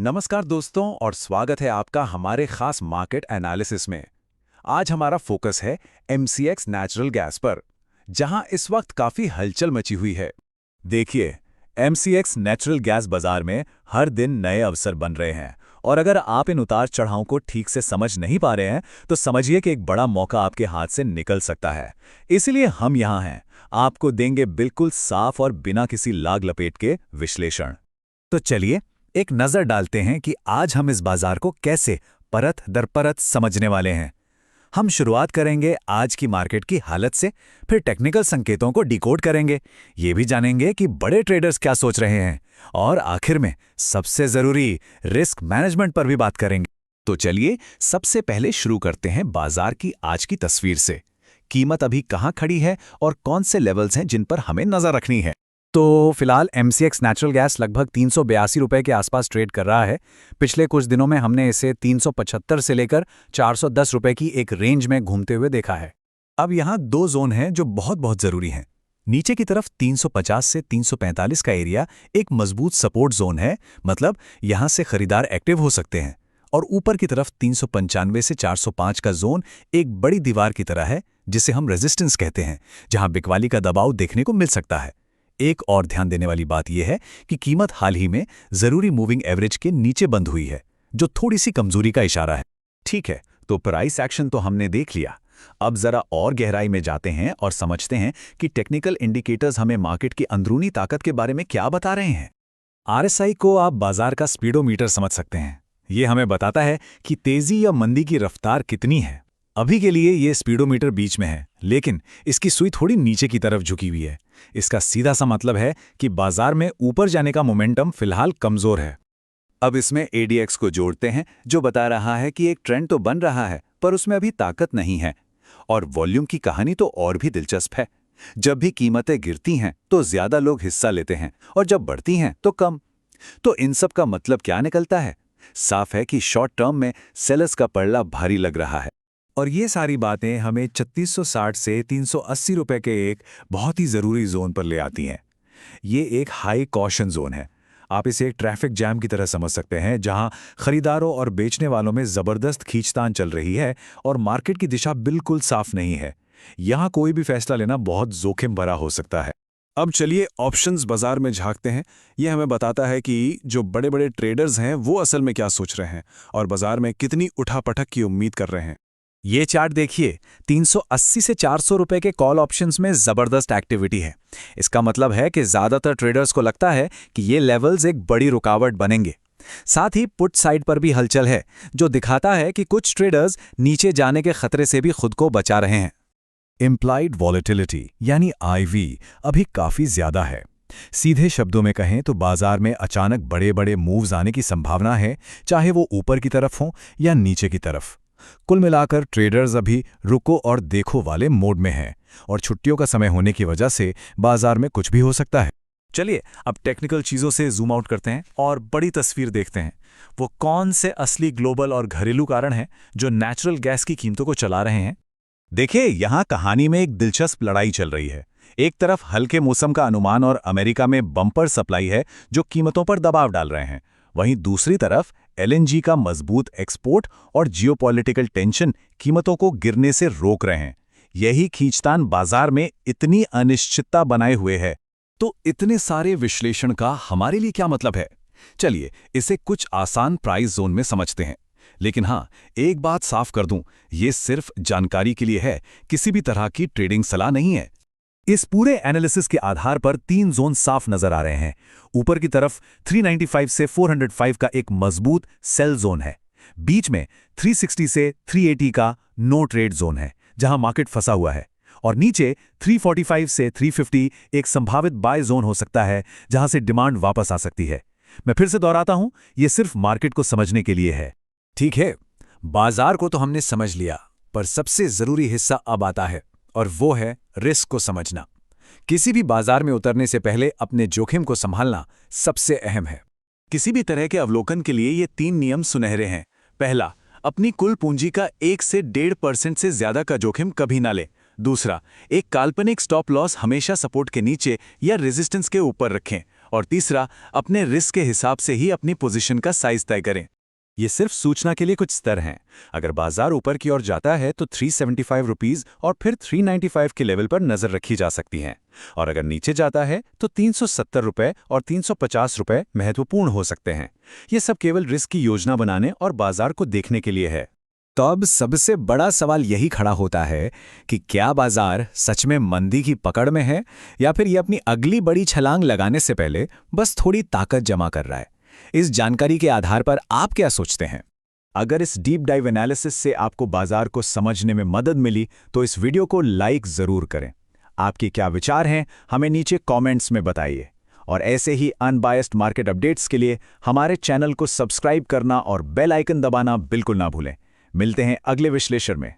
नमस्कार दोस्तों और स्वागत है आपका हमारे खास मार्केट एनालिसिस में। आज हमारा फोकस है एमसीएक्स नेचुरल गैस पर, जहां इस वक्त काफी हलचल मची हुई है। देखिए, एमसीएक्स नेचुरल गैस बाजार में हर दिन नए अवसर बन रहे हैं और अगर आप इन उतार चढ़ावों को ठीक से समझ नहीं पा रहे हैं तो समझिए कि एक बड़ा मौका आपके हाथ से निकल सकता है। इसलिए हम यहाँ हैं, आपको देंगे बिल्कुल साफ और बिना किसी लाग लपेट के विश्लेषण। तो चलिए एक नज़र डालते हैं कि आज हम इस बाजार को कैसे परत दर परत समझने वाले हैं। हम शुरुआत करेंगे आज की मार्केट की हालत से, फिर टेक्निकल संकेतों को डिकोड करेंगे, ये भी जानेंगे कि बड़े ट्रेडर्स क्या सोच रहे हैं और आखिर में सबसे जरूरी रिस्क मैनेजमेंट पर भी बात करेंगे। तो चलिए सबसे पहले शुरू करते हैं बाजार की आज की तस्वीर से। कीमत अभी कहाँ खड़ी है और कौन से लेवल्स हैं जिन पर हमें नजर रखनी है। तो फिलहाल एमसीएक्स नेचुरल गैस लगभग 382 रुपए के आसपास ट्रेड कर रहा है। पिछले कुछ दिनों में हमने इसे 375 से लेकर 410 रुपए की एक रेंज में घूमते हुए देखा है। अब यहाँ दो जोन हैं जो बहुत ज़रूरी हैं। नीचे की तरफ 350 से 345 का एरिया एक मजबूत सपोर्ट जोन है, मतलब यहाँ से खरीदार एक्टिव हो सकते हैं। और ऊपर की तरफ 395 से 405 का जोन एक बड़ी दीवार की तरह है, जिसे हम रेजिस्टेंस कहते हैं, जहां बिकवाली का दबाव देखने को मिल सकता है। एक और ध्यान देने वाली बात यह है कि कीमत हाल ही में जरूरी मूविंग एवरेज के नीचे बंद हुई है, जो थोड़ी सी कमजोरी का इशारा है। ठीक है, तो प्राइस एक्शन तो हमने देख लिया। अब जरा और गहराई में जाते हैं और समझते हैं कि टेक्निकल इंडिकेटर्स हमें मार्केट की अंदरूनी ताकत के बारे में क्या बता रहे हैं। आरएसआई को आप बाजार का स्पीडोमीटर समझ सकते हैं। ये हमें बताता है कि तेजी या मंदी की रफ्तार कितनी है। अभी के लिए ये स्पीडोमीटर बीच में है, लेकिन इसकी सुई थोड़ी नीचे की तरफ झुकी हुई है। इसका सीधा सा मतलब है कि बाजार में ऊपर जाने का मोमेंटम फिलहाल कमजोर है। अब इसमें एडीएक्स को जोड़ते हैं, जो बता रहा है कि एक ट्रेंड तो बन रहा है पर उसमें अभी ताकत नहीं है। और वॉल्यूम की कहानी तो और भी दिलचस्प है। जब भी कीमतें गिरती हैं तो ज्यादा लोग हिस्सा लेते हैं और जब बढ़ती हैं तो कम। तो इन सब का मतलब क्या निकलता है? साफ है कि शॉर्ट टर्म में सेलर्स का पड़ला भारी लग रहा है। और ये सारी बातें हमें 3660 से 380 रुपए के एक बहुत ही ज़रूरी जोन पर ले आती हैं। ये एक हाई कॉशन जोन है। आप इसे एक ट्रैफिक जैम की तरह समझ सकते हैं, जहां खरीदारों और बेचने वालों में ज़बरदस्त खींचतान चल रही है और मार्केट की दिशा बिल्कुल साफ नहीं है। यहाँ कोई भी फैसला लेना बहुत जोखिम भरा हो सकता है। अब चलिए ऑप्शंस बाजार में झांकते हैं। यह हमें बताता है कि जो बड़े बड़े ट्रेडर्स हैं वो असल में क्या सोच रहे हैं और बाजार में कितनी उठापटक की उम्मीद कर रहे हैं। ये चार्ट देखिए, 380 से 400 रुपए के कॉल ऑप्शंस में जबरदस्त एक्टिविटी है। इसका मतलब है कि ज्यादातर ट्रेडर्स को लगता है कि ये लेवल्स एक बड़ी रुकावट बनेंगे। साथ ही पुट साइड पर भी हलचल है, जो दिखाता है कि कुछ ट्रेडर्स नीचे जाने के खतरे से भी खुद को बचा रहे हैं। इम्प्लाइड वॉलेटिलिटी यानी आईवी अभी काफी ज्यादा है। सीधे शब्दों में कहें तो बाजार में अचानक बड़े बड़े मूव्स आने की संभावना है, चाहे वो ऊपर की तरफ हो या नीचे की तरफ। कुल मिलाकर ट्रेडर्स अभी रुको और देखो वाले मोड में हैं और छुट्टियों का समय होने की वजह से बाजार में कुछ भी हो सकता है। चलिए अब टेक्निकल चीज़ों से जूम आउट करते हैं और बड़ी तस्वीर देखते हैं। वो कौन से असली ग्लोबल और घरेलू कारण हैं जो नेचुरल गैस की कीमतों को चला रहे हैं। देखिए, यहाँ कहानी में एक दिलचस्प लड़ाई चल रही है। एक तरफ हल्के मौसम का अनुमान और अमेरिका में बम्पर सप्लाई है जो कीमतों पर दबाव डाल रहे हैं। वहीं दूसरी तरफ एलएनजी का मजबूत एक्सपोर्ट और जियोपॉलिटिकल टेंशन कीमतों को गिरने से रोक रहे हैं। यही खींचतान बाजार में इतनी अनिश्चितता बनाए हुए है। तो इतने सारे विश्लेषण का हमारे लिए क्या मतलब है? चलिए इसे कुछ आसान प्राइस जोन में समझते हैं। लेकिन हाँ, एक बात साफ कर दूं, ये सिर्फ जानकारी के लिए है, किसी भी तरह की ट्रेडिंग सलाह नहीं है। इस पूरे एनालिसिस के आधार पर 3 जोन साफ नजर आ रहे हैं। ऊपर की तरफ 395 से 405 का एक मजबूत सेल जोन है। बीच में 360 से 380 का नो ट्रेड जोन है, जहां मार्केट फंसा हुआ है। और नीचे 345 से 350 एक संभावित बाय जोन हो सकता है, जहां से डिमांड वापस आ सकती है। मैं फिर से दोहराता हूं, यह सिर्फ मार्केट को समझने के लिए है। ठीक है, बाजार को तो हमने समझ लिया, पर सबसे जरूरी हिस्सा अब आता है और वो है रिस्क को समझना। किसी भी बाजार में उतरने से पहले अपने जोखिम को संभालना सबसे अहम है। किसी भी तरह के अवलोकन के लिए ये 3 नियम सुनहरे हैं। पहला, अपनी कुल पूंजी का 1 से 1.5% से ज्यादा का जोखिम कभी ना ले। दूसरा, एक काल्पनिक स्टॉप लॉस हमेशा सपोर्ट के नीचे या रेजिस्टेंस के ऊपर रखें। और तीसरा, अपने रिस्क के हिसाब से ही अपनी पोजीशन का साइज तय करें। ये सिर्फ सूचना के लिए कुछ स्तर हैं। अगर बाजार ऊपर की ओर जाता है तो 375 रुपीस और फिर 395 के लेवल पर नजर रखी जा सकती हैं, और अगर नीचे जाता है तो 370 रुपए और 350 रुपए महत्वपूर्ण हो सकते हैं। ये सब केवल रिस्क की योजना बनाने और बाजार को देखने के लिए है। तो अब सबसे बड़ा सवाल यही खड़ा होता है कि क्या बाजार सच में मंदी की पकड़ में है, या फिर ये अपनी अगली बड़ी छलांग लगाने से पहले बस थोड़ी ताकत जमा कर रहा है। इस जानकारी के आधार पर आप क्या सोचते हैं? अगर इस डीप डाइव एनालिसिस से आपको बाजार को समझने में मदद मिली तो इस वीडियो को लाइक जरूर करें। आपके क्या विचार हैं हमें नीचे कमेंट्स में बताइए, और ऐसे ही अनबायस्ड मार्केट अपडेट्स के लिए हमारे चैनल को सब्सक्राइब करना और बेल आइकन दबाना बिल्कुल ना भूलें। मिलते हैं अगले विश्लेषण में।